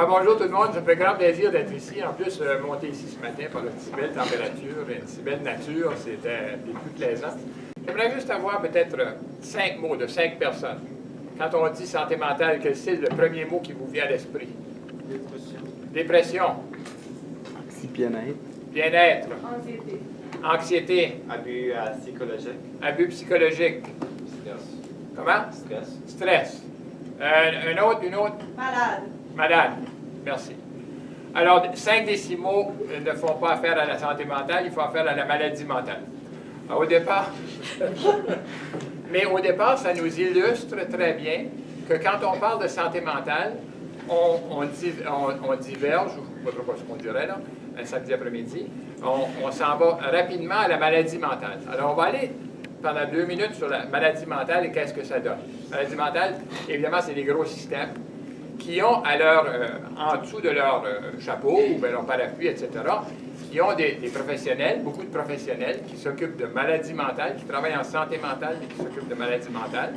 Bonjour tout le monde, ça me fait grand plaisir d'être ici. En plus, monter ici ce matin par une si belle température et une si belle nature, c'était des plus plaisant. J'aimerais juste avoir peut-être 5 mots de 5 personnes. Quand on dit santé mentale, quel c'est le premier mot qui vous vient à l'esprit? Dépression. Dépression. Bien-être. Bien-être. Anxiété. Anxiété. Abus psychologique. Abus psychologique. Stress. Comment? Stress. Stress. Une autre? Malade. Malade. Merci. Alors, 5 décimaux ne font pas affaire à la santé mentale, il faut affaire à la maladie mentale. Alors, au départ, mais au départ, ça nous illustre très bien que quand on parle de santé mentale, on diverge, je ne sais pas ce qu'on dirait là, un samedi après-midi, on s'en va rapidement à la maladie mentale. Alors, on va aller pendant 2 minutes sur la maladie mentale et qu'est-ce que ça donne. La maladie mentale, évidemment, c'est des gros systèmes qui ont en dessous de leur chapeau ou bien leur parapluie, etc., qui ont des professionnels, beaucoup de professionnels qui s'occupent de maladies mentales, qui travaillent en santé mentale et qui s'occupent de maladies mentales.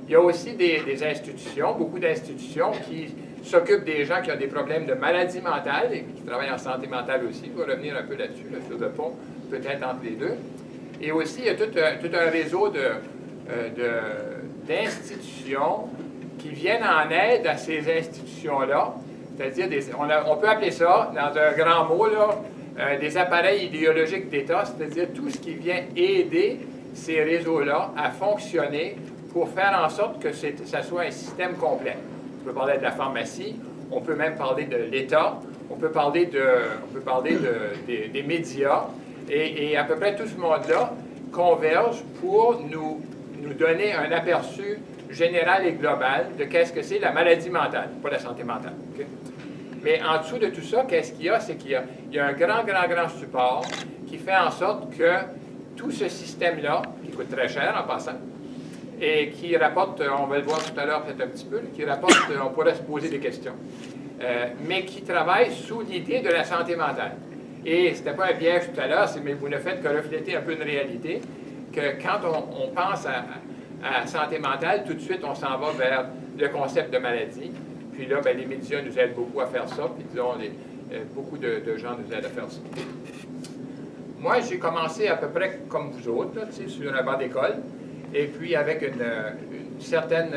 Il y a aussi des institutions, beaucoup d'institutions qui s'occupent des gens qui ont des problèmes de maladies mentales et qui travaillent en santé mentale aussi. Je vais revenir un peu là-dessus, là, sur le pont, peut-être entre les deux. Et aussi, il y a tout un réseau d'institutions qui viennent en aide à ces institutions-là, c'est-à-dire, on peut appeler ça, dans un grand mot, là, des appareils idéologiques d'État, c'est-à-dire tout ce qui vient aider ces réseaux-là à fonctionner pour faire en sorte que ça soit un système complet. On peut parler de la pharmacie, on peut même parler de l'État, on peut parler des médias, et à peu près tout ce monde-là converge pour nous donner un aperçu général et global de qu'est-ce que c'est la maladie mentale, pas la santé mentale. Okay? Mais en dessous de tout ça, qu'est-ce qu'il y a? C'est qu'il y a un grand support qui fait en sorte que tout ce système-là, qui coûte très cher en passant, et qui rapporte, on va le voir tout à l'heure peut-être un petit peu, qui rapporte, on pourrait se poser des questions, mais qui travaille sous l'idée de la santé mentale. Et ce n'était pas un piège tout à l'heure, mais vous ne faites que refléter un peu une réalité, que quand on pense à santé mentale, tout de suite, on s'en va vers le concept de maladie. Puis là, bien, les médias nous aident beaucoup à faire ça, puis disons, beaucoup de gens nous aident à faire ça. Moi, j'ai commencé à peu près comme vous autres, là, sur un banc d'école, et puis avec une certaine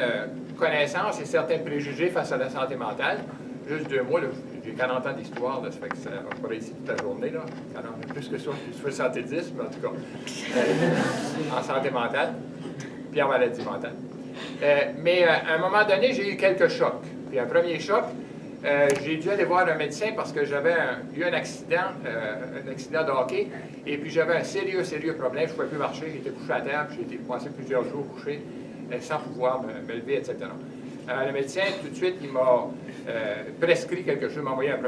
connaissance et certains préjugés face à la santé mentale. Juste 2 mots, là, j'ai 40 ans d'histoire, ça fait que ça va pas ici toute la journée, là. 40, plus que ça, je fais santé 10, mais en tout cas, en santé mentale, puis en maladie mentale. Mais à un moment donné, j'ai eu quelques chocs. Puis un premier choc, j'ai dû aller voir un médecin parce que j'avais eu un accident de hockey, et puis j'avais un sérieux problème, je ne pouvais plus marcher, j'étais couché à terre, puis j'ai été passé plusieurs jours couché sans pouvoir me lever, etc. Alors, le médecin, tout de suite, il m'a prescrit quelque chose, il m'a envoyé un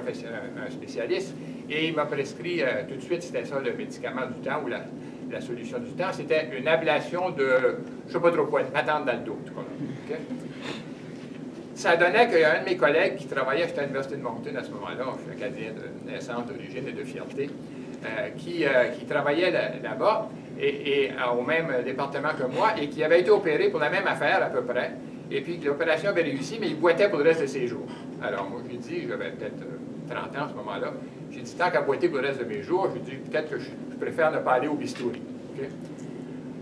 spécialiste, et il m'a prescrit tout de suite, c'était ça le médicament du temps, ou la solution du temps, c'était une ablation de, je ne sais pas trop quoi, une patente dans le dos, tout cas. Okay? Ça donnait qu'il y a un de mes collègues qui travaillait, j'étais à l'Université de Moncton à ce moment-là, je suis acadien de naissance, d'origine et de fierté, qui travaillait là-bas, et au même département que moi, et qui avait été opéré pour la même affaire à peu près, et puis l'opération avait réussi, mais il boitait pour le reste de ses jours. Alors moi, j'ai dit, j'avais peut-être 30 ans à ce moment-là, j'ai dit, tant qu'à boiter pour le reste de mes jours, j'ai dit, peut-être que je préfère ne pas aller au bistouri. Okay?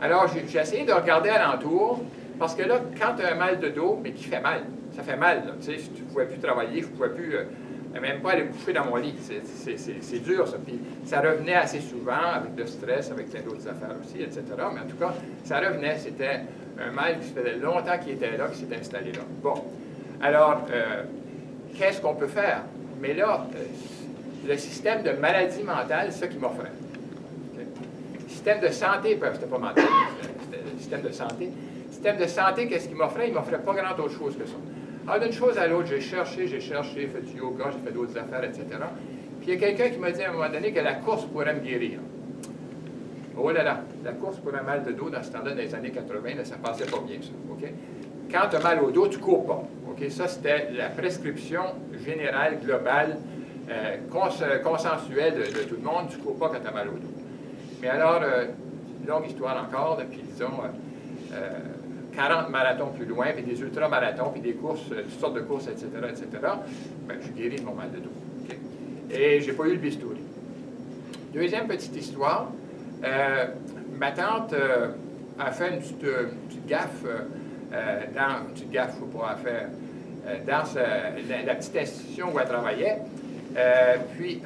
Alors, j'ai essayé de regarder alentour, parce que là, quand tu as un mal de dos, mais qui fait mal, ça fait mal, là, tu sais, je ne pouvais plus travailler, je ne pouvais plus, même pas aller coucher dans mon lit, c'est dur, ça. Puis ça revenait assez souvent, avec le stress, avec plein d'autres affaires aussi, etc. Mais en tout cas, ça revenait, c'était un mal qui faisait longtemps qu'il était là, qui s'était installé là. Bon, alors, qu'est-ce qu'on peut faire? Mais là, le système de maladie mentale, c'est ça qui m'offrait. Okay? Le système de santé, c'était pas mental, c'était le système de santé. Le système de santé, qu'est-ce qu'il m'offrait? Il m'offrait pas grand autre chose que ça. Alors, d'une chose à l'autre, j'ai cherché, fait du yoga, j'ai fait d'autres affaires, etc. Puis il y a quelqu'un qui m'a dit à un moment donné que la course pourrait me guérir. Oh là là, la course pour un mal de dos dans ce temps-là, dans les années 80, là, ça passait pas bien, ça. Okay? Quand tu as mal au dos, tu ne cours pas. Okay? Ça, c'était la prescription générale, globale, consensuelle de tout le monde. Tu ne cours pas quand tu as mal au dos. Mais alors, longue histoire encore, puis disons, 40 marathons plus loin, puis des ultramarathons, puis des courses, toutes sortes de courses, etc., ben, je guéris de mon mal de dos. Okay? Et je n'ai pas eu le bistouri. Deuxième petite histoire, ma tante a fait une petite gaffe, dans la petite institution où elle travaillait. Puis,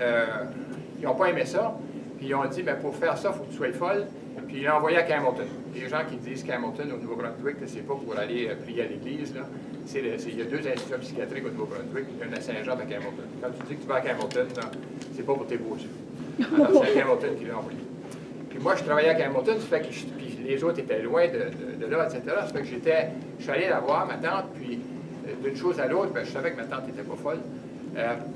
ils n'ont pas aimé ça. Puis, ils ont dit, bien, pour faire ça, il faut que tu sois folle. Puis, ils l'ont envoyé à Campbellton. Les gens qui disent Campbellton au Nouveau-Brunswick, c'est pas pour aller prier à l'église. Il y a 2 institutions psychiatriques au Nouveau-Brunswick. Il y en a à Saint-Jean et à Campbellton. Quand tu dis que tu vas à Campbellton, c'est pas pour tes beaux yeux. Alors, c'est à Campbellton qui l'a envoyé. Puis, moi, je travaillais à Campbellton, ça fait que puis les autres étaient loin de là, etc. Ça fait que je suis allé la voir, ma tante, puis d'une chose à l'autre, ben, je savais que ma tante n'était pas folle.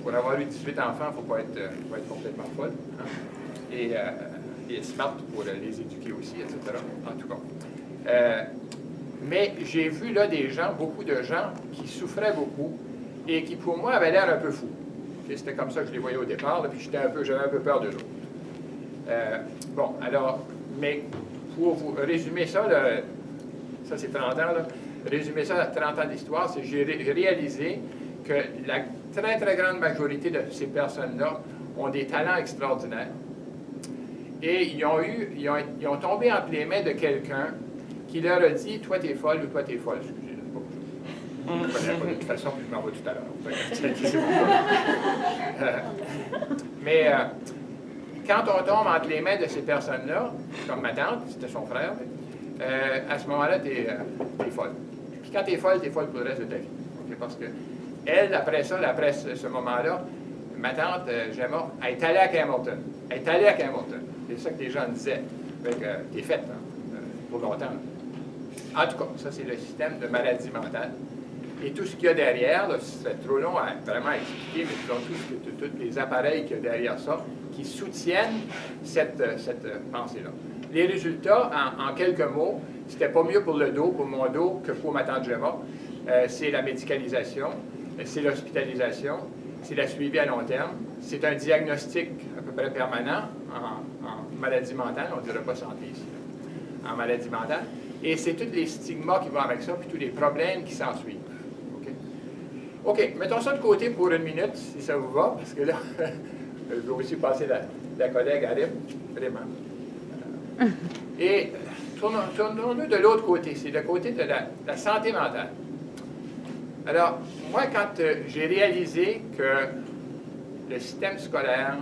Pour avoir eu 18 enfants, il ne faut pas être complètement folle. Hein? Et smart pour les éduquer aussi, etc. En tout cas. Mais j'ai vu là beaucoup de gens qui souffraient beaucoup et qui, pour moi, avaient l'air un peu fous. C'était comme ça que je les voyais au départ, là, puis j'avais un peu peur d'eux autres. Bon, alors, mais pour vous résumer ça, là, ça c'est 30 ans, là, résumer ça à 30 ans d'histoire, c'est que j'ai réalisé que la très, très grande majorité de ces personnes-là ont des talents extraordinaires. Et ils ont tombé entre les mains de quelqu'un qui leur a dit « Toi, t'es folle » ou « Toi, t'es folle ». Excusez, je ne connais pas de toute façon, puis je m'en vais tout à l'heure. Mais quand on tombe entre les mains de ces personnes-là, comme ma tante, c'était son frère, à ce moment-là, t'es folle. Puis quand t'es folle pour le reste de ta vie. Okay? Parce que elle, après ce moment-là, ma tante, Gemma, elle est allée à Campbellton. Elle est allée à Campbellton. C'est ça que les gens disaient. T'es faite, hein, pour longtemps. En tout cas, ça, c'est le système de maladie mentale. Et tout ce qu'il y a derrière, là, c'est trop long à vraiment expliquer, mais disons tous les appareils qu'il y a derrière ça qui soutiennent cette pensée-là. Les résultats, en quelques mots, c'était pas mieux pour le dos, pour mon dos, que pour ma tante Gemma. C'est la médicalisation, c'est l'hospitalisation, c'est la suivi à long terme, c'est un diagnostic à peu près permanent en maladie mentale, on ne dirait pas santé ici, en maladie mentale, et c'est tous les stigmas qui vont avec ça, puis tous les problèmes qui s'en suivent. OK, mettons ça de côté pour 1 minute, si ça vous va, parce que là, je vais aussi passer la collègue à Rip, vraiment. Et tournons-nous de l'autre côté, c'est le côté de la santé mentale. Alors, moi, quand j'ai réalisé que le système scolaire,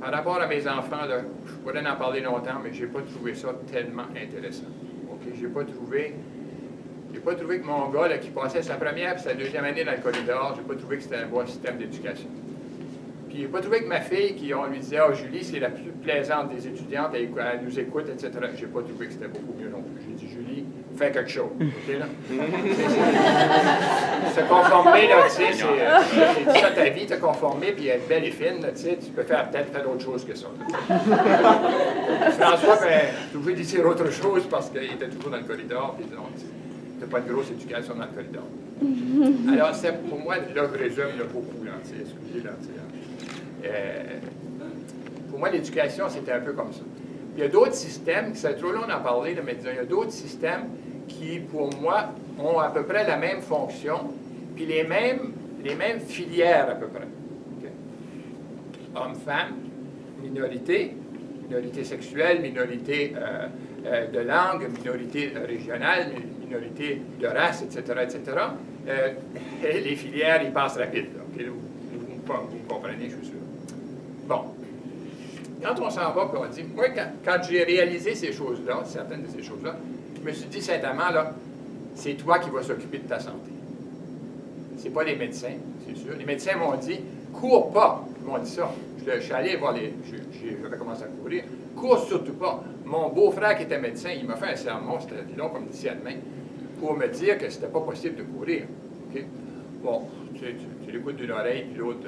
par rapport à mes enfants, là, je pourrais en parler longtemps, mais je n'ai pas trouvé ça tellement intéressant. Okay? Je n'ai pas trouvé que mon gars, là, qui passait sa première et sa deuxième année dans le corridor, je n'ai pas trouvé que c'était un bon système d'éducation. Puis je n'ai pas trouvé que ma fille, on lui disait « Ah, Julie, c'est la plus plaisante des étudiantes, elle nous écoute, etc. » Je n'ai pas trouvé que c'était beaucoup mieux non plus. J'ai dit « Julie, fais quelque chose. » OK, là? Se conformer, là, tu sais, c'est ça ta vie, te conformer, puis être belle et fine, tu sais, tu peux peut-être faire autre chose que ça. François, ben, tu pouvais dire autre chose parce qu'il était toujours dans le corridor, puis non, tu n'as pas de grosse éducation dans le corridor. Alors, c'est pour moi, là, je résume là, beaucoup, là, tu sais, excusez, là, tu sais, pour moi, l'éducation, c'était un peu comme ça. Il y a d'autres systèmes, c'est trop long d'en parler, mais il y a d'autres systèmes qui, pour moi, ont à peu près la même fonction, puis les mêmes filières à peu près. Okay? Hommes-femmes, minorité sexuelle, minorité de langue, minorité régionale, minorité de race, etc., etc. Et les filières, ils passent rapide. Okay? Vous me comprenez, je suis sûr. Bon. Quand on s'en va, puis on dit, moi, quand j'ai réalisé ces choses-là, certaines de ces choses-là, je me suis dit, Saint-Amand, là, c'est toi qui vas s'occuper de ta santé. C'est pas les médecins, c'est sûr. Les médecins m'ont dit, cours pas. Ils m'ont dit ça. Je suis allé voir j'avais commencé à courir. Cours surtout pas. Mon beau-frère qui était médecin, il m'a fait un sermon, c'était long comme d'ici à demain, pour me dire que c'était pas possible de courir. Okay? Bon, tu l'écoutes d'une oreille, puis l'autre,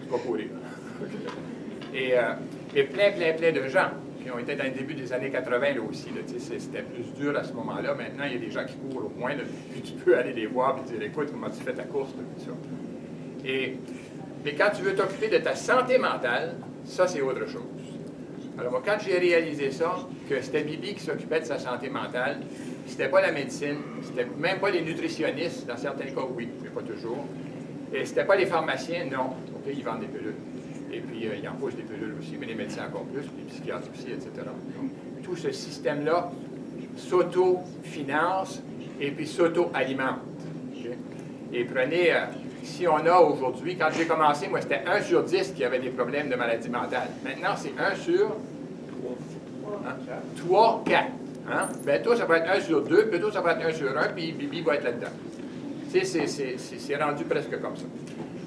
tu vas courir. Et plein de gens qui ont été dans le début des années 80 là aussi. Là, c'était plus dur à ce moment-là. Maintenant, il y a des gens qui courent au moins, là, puis tu peux aller les voir et dire, écoute, comment tu fais ta course, là, puis ça. Mais quand tu veux t'occuper de ta santé mentale, ça, c'est autre chose. Alors moi, quand j'ai réalisé ça, que c'était Bibi qui s'occupait de sa santé mentale, c'était pas la médecine, c'était même pas les nutritionnistes, dans certains cas, oui, mais pas toujours. Et c'était pas les pharmaciens, non. OK, ils vendent des pilules. Et puis, ils en posent des pilules aussi, mais les médecins encore plus, les psychiatres aussi, etc. Donc, tout ce système-là s'auto-finance et puis s'auto-alimente. Okay? Et prenez, si on a aujourd'hui, quand j'ai commencé, moi, c'était 1 sur 10 qui avait des problèmes de maladie mentale. Maintenant, c'est 1 sur 3, 4. Hein? Bientôt, ça va être 1 sur 2, bientôt, ça va être 1 sur 1, puis Bibi va être là-dedans. C'est rendu presque comme ça.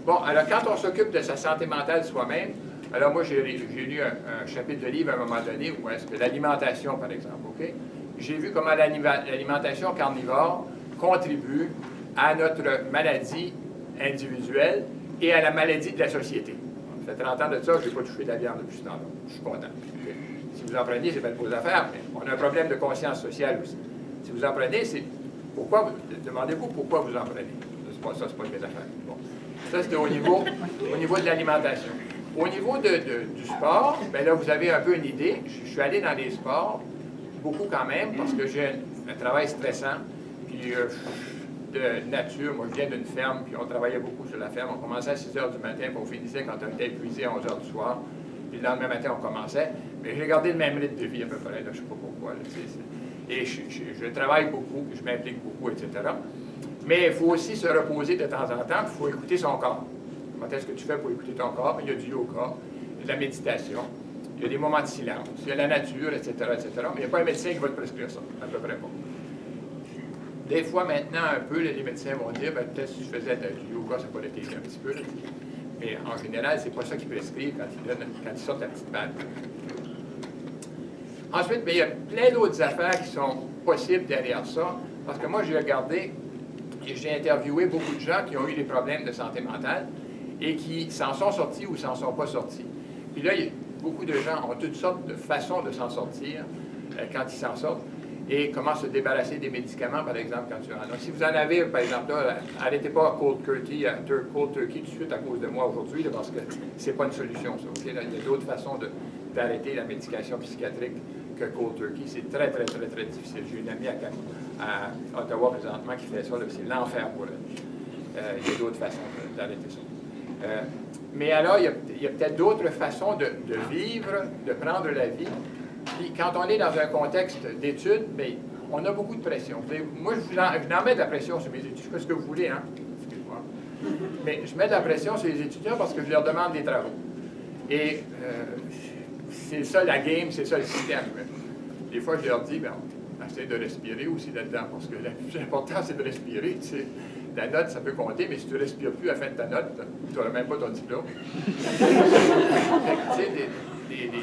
Bon, alors quand on s'occupe de sa santé mentale soi-même, alors moi j'ai lu un chapitre de livre à un moment donné où est-ce que l'alimentation, par exemple, OK? J'ai vu comment l'alimentation carnivore contribue à notre maladie individuelle et à la maladie de la société. Ça fait 30 ans de ça, je n'ai pas touché de la viande depuis ce temps-là. Je suis content. Okay? Si vous en prenez, c'est pas de vos affaires, mais on a un problème de conscience sociale aussi. Si vous en prenez, c'est pourquoi, demandez-vous pourquoi vous en prenez. C'est pas ça, c'est pas de mes affaires. Bon. Ça, c'était au niveau de l'alimentation. Au niveau du sport, bien là, vous avez un peu une idée. Je suis allé dans les sports, beaucoup quand même, parce que j'ai un travail stressant, puis de nature. Moi, je viens d'une ferme, puis on travaillait beaucoup sur la ferme. On commençait à 6 h du matin, puis on finissait quand on était épuisé à 11 h du soir. Puis le lendemain matin, on commençait. Mais j'ai gardé le même rythme de vie à peu près, là, je ne sais pas pourquoi. Là, et je travaille beaucoup, je m'implique beaucoup, etc. Mais il faut aussi se reposer de temps en temps, il faut écouter son corps. Comment est-ce que tu fais pour écouter ton corps? Il y a du yoga, il y a de la méditation, il y a des moments de silence, il y a la nature, etc., etc. Mais il n'y a pas un médecin qui va te prescrire ça, à peu près pas. Des fois, maintenant, un peu, les médecins vont dire, ben, peut-être si je faisais du yoga, ça pourrait t'aider un petit peu. Là. Mais en général, c'est pas ça qu'ils prescrivent quand ils sortent la petite balle. Ensuite, bien, il y a plein d'autres affaires qui sont possibles derrière ça, parce que moi, j'ai regardé et j'ai interviewé beaucoup de gens qui ont eu des problèmes de santé mentale et qui s'en sont sortis ou s'en sont pas sortis. Puis là, beaucoup de gens ont toutes sortes de façons de s'en sortir quand ils s'en sortent et comment se débarrasser des médicaments, par exemple, quand tu en as. Si vous en avez, par exemple, là, arrêtez pas cold turkey tout de suite à cause de moi aujourd'hui, parce que c'est pas une solution, ça. Okay? Là, il y a d'autres façons d'arrêter la médication psychiatrique que cold turkey. C'est très, très, très, très difficile. J'ai une amie à Ottawa présentement qui fait ça. C'est l'enfer pour elle. Il y a d'autres façons d'arrêter ça. Mais alors, il y a peut-être d'autres façons de vivre, de prendre la vie. Puis quand on est dans un contexte d'études, bien, on a beaucoup de pression. Moi, je n'en mets de la pression sur mes étudiants. Je fais ce que vous voulez, hein? Excuse-moi. Mais je mets de la pression sur les étudiants parce que je leur demande des travaux. Et c'est ça la game, c'est ça le système. Des fois, je leur dis, bien, essaye de respirer aussi là-dedans, parce que le plus important, c'est de respirer. Tu sais. La note, ça peut compter, mais si tu ne respires plus à la fin de ta note, tu n'auras même pas ton diplôme. Tu sais,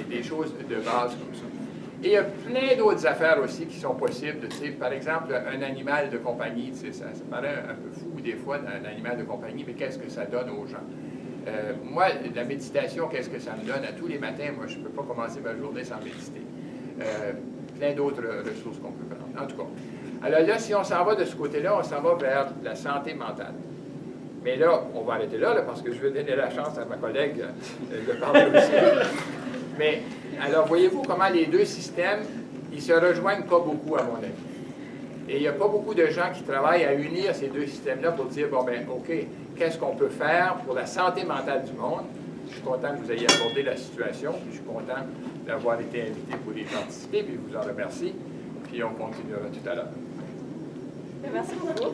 des choses de base comme ça. Et il y a plein d'autres affaires aussi qui sont possibles. Tu sais, par exemple, un animal de compagnie, tu sais, ça paraît un peu fou des fois, un animal de compagnie, mais qu'est-ce que ça donne aux gens? Moi, la méditation, qu'est-ce que ça me donne? À tous les matins, moi, je ne peux pas commencer ma journée sans méditer. Plein d'autres ressources qu'on peut prendre. En tout cas. Alors là, si on s'en va de ce côté-là, on s'en va vers la santé mentale. Mais là, on va arrêter là, parce que je veux donner la chance à ma collègue de parler aussi. Mais, alors, voyez-vous comment les deux systèmes, ils se rejoignent pas beaucoup, à mon avis. Et il n'y a pas beaucoup de gens qui travaillent à unir ces deux systèmes-là pour dire, bon, ben, OK, qu'est-ce qu'on peut faire pour la santé mentale du monde? Je suis content que vous ayez abordé la situation, puis je suis content d'avoir été invité pour y participer, puis je vous en remercie. Puis on continuera tout à l'heure. Merci beaucoup.